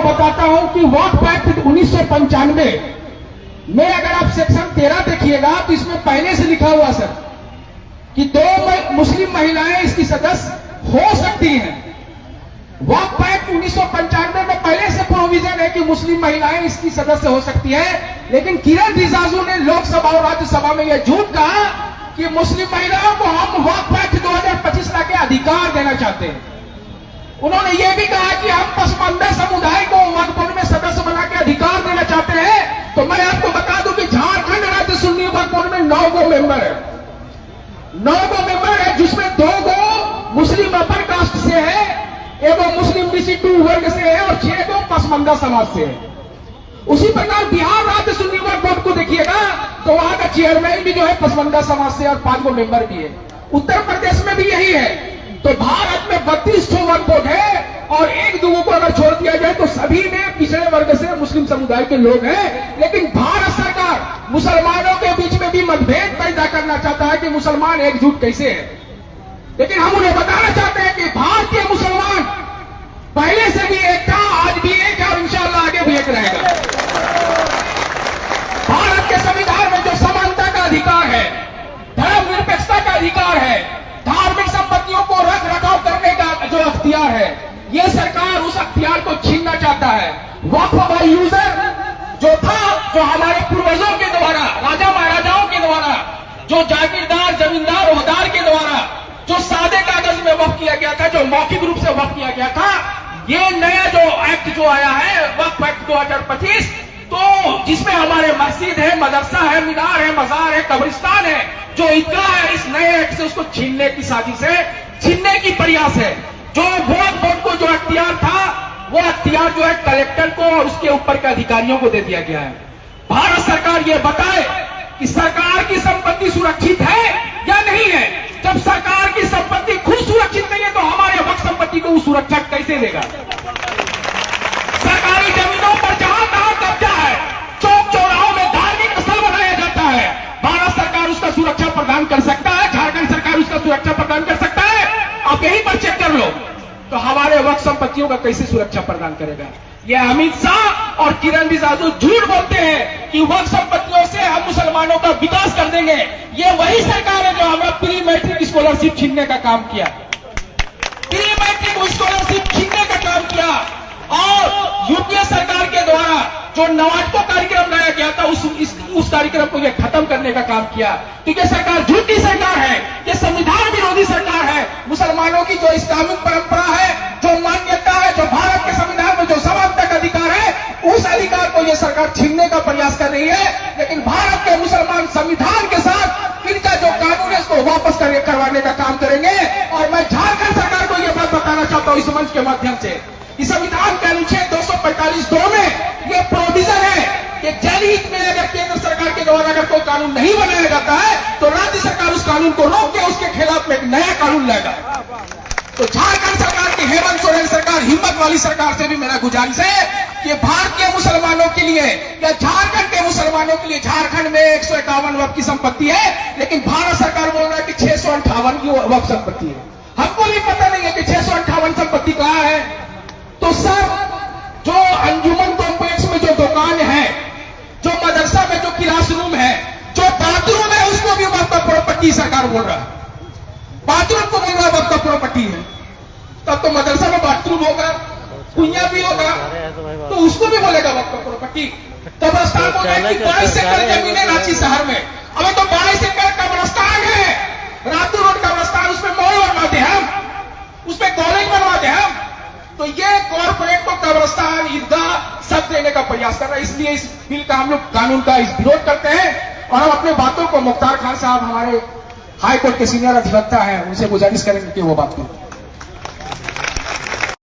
बताता हूं कि वक्फ एक्ट 1995 में अगर आप सेक्शन 13 देखिएगा तो इसमें पहले से लिखा हुआ सर कि 2 मुस्लिम महिलाएं इसकी सदस्य हो सकती हैं। वक्फ एक्ट 1995 में पहले से प्रोविजन है कि मुस्लिम महिलाएं इसकी सदस्य हो सकती है, लेकिन किरण रिजिजू ने लोकसभा और राज्यसभा में यह झूठ कहा कि मुस्लिम महिलाओं को हम वक्फ एक्ट 2025 ला के अधिकार देना चाहते हैं। उन्होंने यह भी कहा कि हम पसमानदा समुदाय को वक्फ बोर्ड में सदस्य बना के अधिकार देना चाहते हैं। तो मैं आपको बता दूं कि झारखंड राज्य सुन्नी वक्फ बोर्ड में 9 गो मेंबर है, 9 गो मेंबर है, जिसमें 2 गो मुस्लिम अपर कास्ट से है, एगो मुस्लिम BC2 वर्ग से है और 6 गो पसमानदा समाज से है। उसी प्रकार बिहार राज्य सुन्नी वक्फ बोर्ड को देखिएगा तो वहां का चेयरमैन भी जो है पसमानदा समाज से और 5 गो मेंबर भी है। उत्तर प्रदेश में भी यही है। तो भारत में 32 ठो वक्फ बोर्ड है और 1-2 को अगर छोड़ दिया जाए तो सभी में पिछड़े वर्ग से मुस्लिम समुदाय के लोग हैं। लेकिन भारत सरकार मुसलमानों के बीच में भी मतभेद पैदा करना चाहता है कि मुसलमान एकजुट कैसे है। लेकिन हम उन्हें बताना चाहते हैं कि भारतीय मुसलमान पहले से भी एक था, आज भी एक है और इंशाअल्लाह आगे भी एक रहेगा। भारत के संविधान में जो समानता का अधिकार है, धर्मनिरपेक्षता का अधिकार है, धार्मिक संपत्तियों को रख रखाव करने का जो अख्तियार है, यह सरकार उस अख्तियार को छीनना चाहता है। वक्फ बाय यूजर जो था, जो हमारे पूर्वजों के द्वारा, राजा महाराजाओं के द्वारा, जो जागीरदार जमींदार ओहदार के द्वारा जो सादे कागज में वक्फ किया गया था, जो मौखिक रूप से वक्फ किया गया था, ये नया जो एक्ट जो आया है वक्फ एक्ट 2025, तो जिसमें हमारे मस्जिद है, मदरसा है, मीनार है, मजार है, कब्रिस्तान है, जो ईदगाह है, इस नए एक्ट से उसको छीनने की साजिश है, छीनने की प्रयास है। जो वक्फ बोर्ड को जो अख्तियार था, वो अख्तियार जो है कलेक्टर को और उसके ऊपर के अधिकारियों को दे दिया गया है। भारत सरकार ये बताए कि सरकार की संपत्ति सुरक्षित है या नहीं है। जब सरकार की संपत्ति खुद सुरक्षित नहीं है तो हमारे वक्फ संपत्ति को वो सुरक्षा कैसे देगा। सरकारी जमीनों पर जहां तहां कब्जा है, चौक चौराहों में धार्मिक स्थल बनाया जाता है, भारत सरकार उसका सुरक्षा प्रदान कर सकता है, झारखंड सरकार उसका सुरक्षा प्रदान कर सकता है। आप यहीं पर चेक कर लो तो हमारे वक्फ संपत्तियों का कैसे सुरक्षा प्रदान करेगा। यह अमित शाह और किरण रिजिजू झूठ बोलते हैं कि वक्फ संपत्तियों से हम मुसलमानों का विकास कर देंगे। ये वही सरकार है जो हमारा प्री मैट्रिक स्कॉलरशिप छीनने का काम किया, प्री मैट्रिक स्कॉलरशिप छीनने का काम किया और यूपीए सरकार के द्वारा जो नवाटको कार्यक्रम लाया गया था उस कार्यक्रम को यह खत्म करने का काम किया। तो यह सरकार झूठी सरकार है, यह संविधान विरोधी सरकार है। मुसलमानों की जो इस्लामिक परंपरा है, जो मान्यता है, जो भारत के संविधान में जो समानता का अधिकार है, उस अधिकार को यह सरकार छीनने का प्रयास कर रही है। लेकिन भारत के मुसलमान संविधान के साथ इनका जो कानून है इसको वापस करवाने का काम करेंगे। और मैं झारखंड सरकार को यह बात बताना चाहता हूं इस मंच के माध्यम से, इस संविधान के अनुच्छेद 245(2) में यह प्रोविजन है कि जनहित में अगर केंद्र सरकार के द्वारा अगर कोई कानून नहीं बनाया जाता है तो राज्य सरकार उस कानून को रोक के उसके खिलाफ में एक नया कानून लाएगा। तो झारखंड सरकार की हेमंत सोरेन सरकार, हिम्मत वाली सरकार से भी मेरा गुजारिश है कि भारतीय मुसलमानों के लिए या झारखंड के मुसलमानों के लिए, झारखंड में 151 वक्फ की संपत्ति है, लेकिन भारत सरकार बोल रहा है कि 658 की वक्फ संपत्ति है। हमको भी पता नहीं है कि 658 संपत्ति कहां है। तो सर, जो अंजुमन कॉम्प्लेक्स में जो दुकान है, जो मदरसा में जो क्लासरूम है, जो बाथरूम है, उसको भी वक्फ प्रॉपर्टी सरकार बोल रहा है। बाथरूम को बोल रहा है वक्फ प्रॉपर्टी है, तब तो मदरसा में बाथरूम होगा, कुइयां भी होगा, तो उसको भी बोलेगा वक्फ प्रॉपर्टी। कब्रस्तान बोला कि 22 एकड़ जमीन है रांची शहर में, अब तो 22 एकड़ कब्रस्तान है, रातू रोड कब्रस्तान, उसमें मॉल बनवा दे हम, उसमें कॉलेज बनवा दे हम। तो ये कॉर्पोरेट को कब्रस्तान, ईदगाह सब देने का प्रयास कर रहा है। इसलिए इस बिल का हम लोग कानून का विरोध करते हैं और हम अपने बातों को मुख्तार खान साहब हमारे हाई कोर्ट के सीनियर अधिवक्ता हैं, उनसे गुजारिश करेंगे कि वो बात करें।